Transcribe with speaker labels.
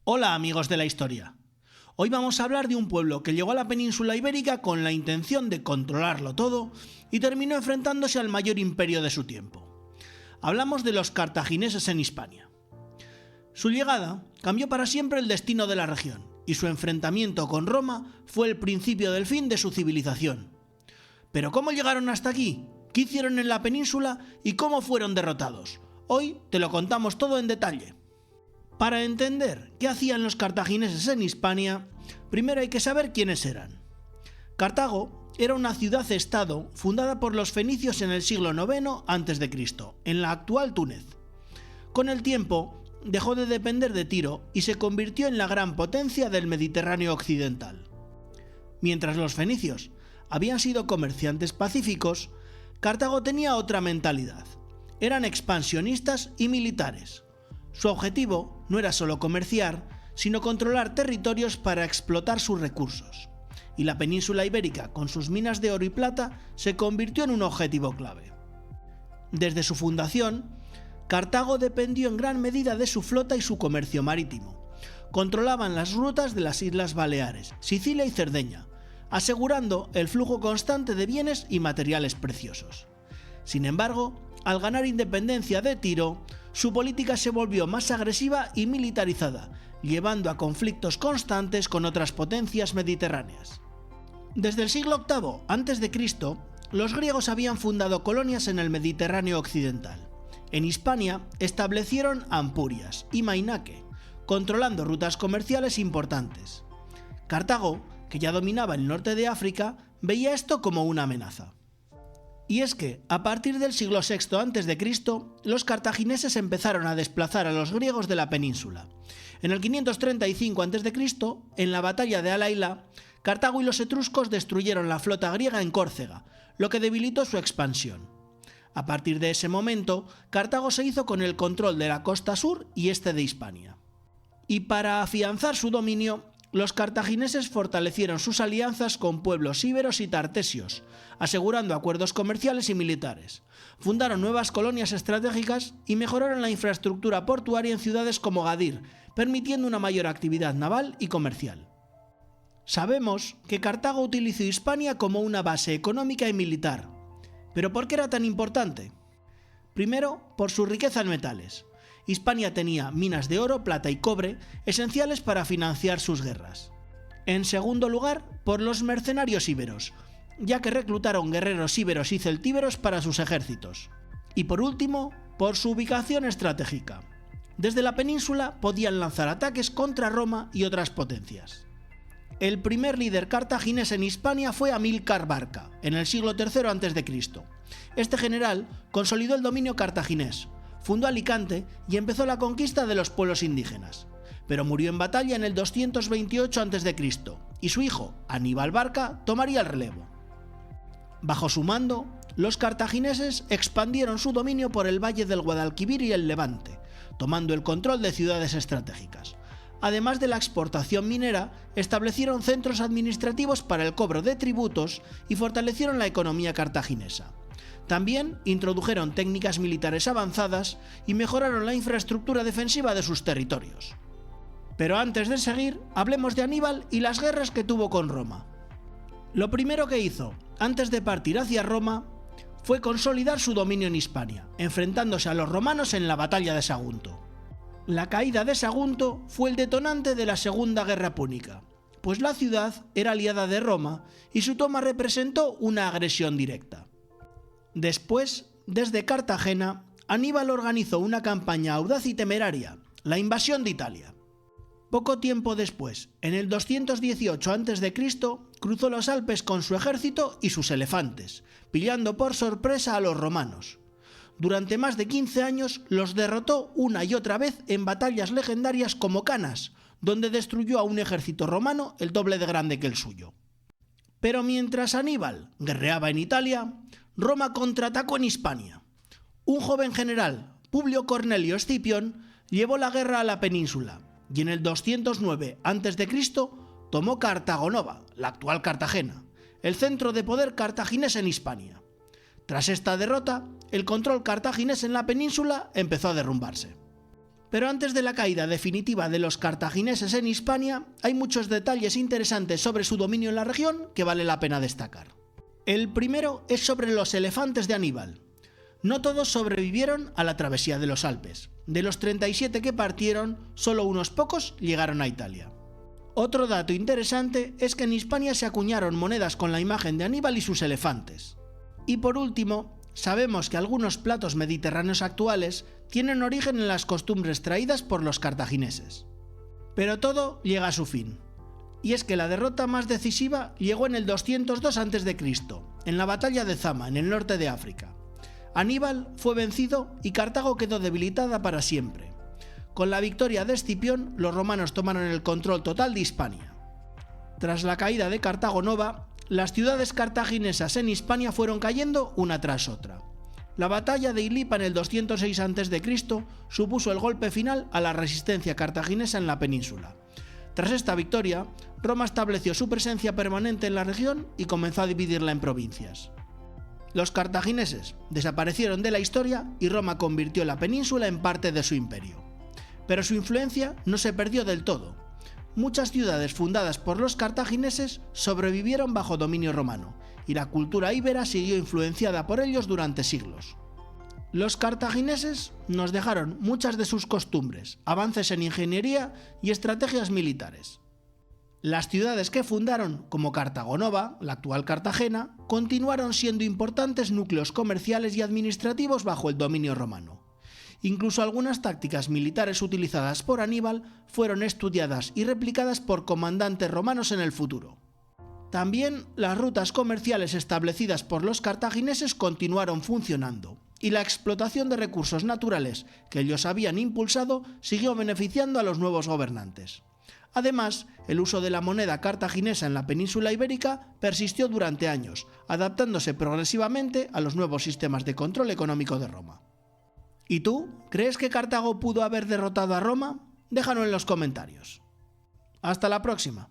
Speaker 1: Hola amigos de la historia. Hoy vamos a hablar de un pueblo que llegó a la península ibérica con la intención de controlarlo todo y terminó enfrentándose al mayor imperio de su tiempo. Hablamos de los cartagineses en Hispania. Su llegada cambió para siempre el destino de la región y su enfrentamiento con Roma fue el principio del fin de su civilización. Pero ¿cómo llegaron hasta aquí? ¿Qué hicieron en la península y cómo fueron derrotados? Hoy te lo contamos todo en detalle. Para entender qué hacían los cartagineses en Hispania, primero hay que saber quiénes eran. Cartago era una ciudad-estado fundada por los fenicios en el siglo IX a.C., en la actual Túnez. Con el tiempo, dejó de depender de Tiro y se convirtió en la gran potencia del Mediterráneo occidental. Mientras los fenicios habían sido comerciantes pacíficos, Cartago tenía otra mentalidad. Eran expansionistas y militares. Su objetivo no era solo comerciar, sino controlar territorios para explotar sus recursos. Y la península ibérica, con sus minas de oro y plata, se convirtió en un objetivo clave. Desde su fundación, Cartago dependió en gran medida de su flota y su comercio marítimo. Controlaban las rutas de las Islas Baleares, Sicilia y Cerdeña, asegurando el flujo constante de bienes y materiales preciosos. Sin embargo, al ganar independencia de Tiro, su política se volvió más agresiva y militarizada, llevando a conflictos constantes con otras potencias mediterráneas. Desde el siglo VIII a.C., los griegos habían fundado colonias en el Mediterráneo occidental. En Hispania establecieron Ampurias y Mainaque, controlando rutas comerciales importantes. Cartago, que ya dominaba el norte de África, veía esto como una amenaza. Y es que, a partir del siglo VI a.C., los cartagineses empezaron a desplazar a los griegos de la península. En el 535 a.C., en la batalla de Alaila, Cartago y los etruscos destruyeron la flota griega en Córcega, lo que debilitó su expansión. A partir de ese momento, Cartago se hizo con el control de la costa sur y este de Hispania. Y para afianzar su dominio, los cartagineses fortalecieron sus alianzas con pueblos íberos y tartesios, asegurando acuerdos comerciales y militares. Fundaron nuevas colonias estratégicas y mejoraron la infraestructura portuaria en ciudades como Gadir, permitiendo una mayor actividad naval y comercial. Sabemos que Cartago utilizó Hispania como una base económica y militar. ¿Pero por qué era tan importante? Primero, por su riqueza en metales. Hispania tenía minas de oro, plata y cobre, esenciales para financiar sus guerras. En segundo lugar, por los mercenarios íberos, ya que reclutaron guerreros íberos y celtíberos para sus ejércitos. Y por último, por su ubicación estratégica. Desde la península podían lanzar ataques contra Roma y otras potencias. El primer líder cartaginés en Hispania fue Amílcar Barca, en el siglo III a.C. Este general consolidó el dominio cartaginés, fundó Alicante y empezó la conquista de los pueblos indígenas, pero murió en batalla en el 228 a.C. y su hijo, Aníbal Barca, tomaría el relevo. Bajo su mando, los cartagineses expandieron su dominio por el valle del Guadalquivir y el Levante, tomando el control de ciudades estratégicas. Además de la exportación minera, establecieron centros administrativos para el cobro de tributos y fortalecieron la economía cartaginesa. También introdujeron técnicas militares avanzadas y mejoraron la infraestructura defensiva de sus territorios. Pero antes de seguir, hablemos de Aníbal y las guerras que tuvo con Roma. Lo primero que hizo, antes de partir hacia Roma, fue consolidar su dominio en Hispania, enfrentándose a los romanos en la batalla de Sagunto. La caída de Sagunto fue el detonante de la Segunda Guerra Púnica, pues la ciudad era aliada de Roma y su toma representó una agresión directa. Después, desde Cartagena, Aníbal organizó una campaña audaz y temeraria, la invasión de Italia. Poco tiempo después, en el 218 a.C., cruzó los Alpes con su ejército y sus elefantes, pillando por sorpresa a los romanos. Durante más de 15 años los derrotó una y otra vez en batallas legendarias como Canas, donde destruyó a un ejército romano el doble de grande que el suyo. Pero mientras Aníbal guerreaba en Italia, Roma contraatacó en Hispania. Un joven general, Publio Cornelio Escipión, llevó la guerra a la península y en el 209 a.C. tomó Cartago Nova, la actual Cartagena, el centro de poder cartaginés en Hispania. Tras esta derrota, el control cartaginés en la península empezó a derrumbarse. Pero antes de la caída definitiva de los cartagineses en Hispania, hay muchos detalles interesantes sobre su dominio en la región que vale la pena destacar. El primero es sobre los elefantes de Aníbal. No todos sobrevivieron a la travesía de los Alpes. De los 37 que partieron, solo unos pocos llegaron a Italia. Otro dato interesante es que en Hispania se acuñaron monedas con la imagen de Aníbal y sus elefantes. Y por último, sabemos que algunos platos mediterráneos actuales tienen origen en las costumbres traídas por los cartagineses. Pero todo llega a su fin. Y es que la derrota más decisiva llegó en el 202 a.C., en la batalla de Zama, en el norte de África. Aníbal fue vencido y Cartago quedó debilitada para siempre. Con la victoria de Escipión, los romanos tomaron el control total de Hispania. Tras la caída de Cartago Nova, las ciudades cartaginesas en Hispania fueron cayendo una tras otra. La batalla de Ilipa en el 206 a.C. supuso el golpe final a la resistencia cartaginesa en la península. Tras esta victoria, Roma estableció su presencia permanente en la región y comenzó a dividirla en provincias. Los cartagineses desaparecieron de la historia y Roma convirtió la península en parte de su imperio. Pero su influencia no se perdió del todo. Muchas ciudades fundadas por los cartagineses sobrevivieron bajo dominio romano, y la cultura íbera siguió influenciada por ellos durante siglos. Los cartagineses nos dejaron muchas de sus costumbres, avances en ingeniería y estrategias militares. Las ciudades que fundaron, como Cartago Nova, la actual Cartagena, continuaron siendo importantes núcleos comerciales y administrativos bajo el dominio romano. Incluso algunas tácticas militares utilizadas por Aníbal fueron estudiadas y replicadas por comandantes romanos en el futuro. También las rutas comerciales establecidas por los cartagineses continuaron funcionando, y la explotación de recursos naturales que ellos habían impulsado siguió beneficiando a los nuevos gobernantes. Además, el uso de la moneda cartaginesa en la península ibérica persistió durante años, adaptándose progresivamente a los nuevos sistemas de control económico de Roma. ¿Y tú? ¿Crees que Cartago pudo haber derrotado a Roma? Déjalo en los comentarios. ¡Hasta la próxima!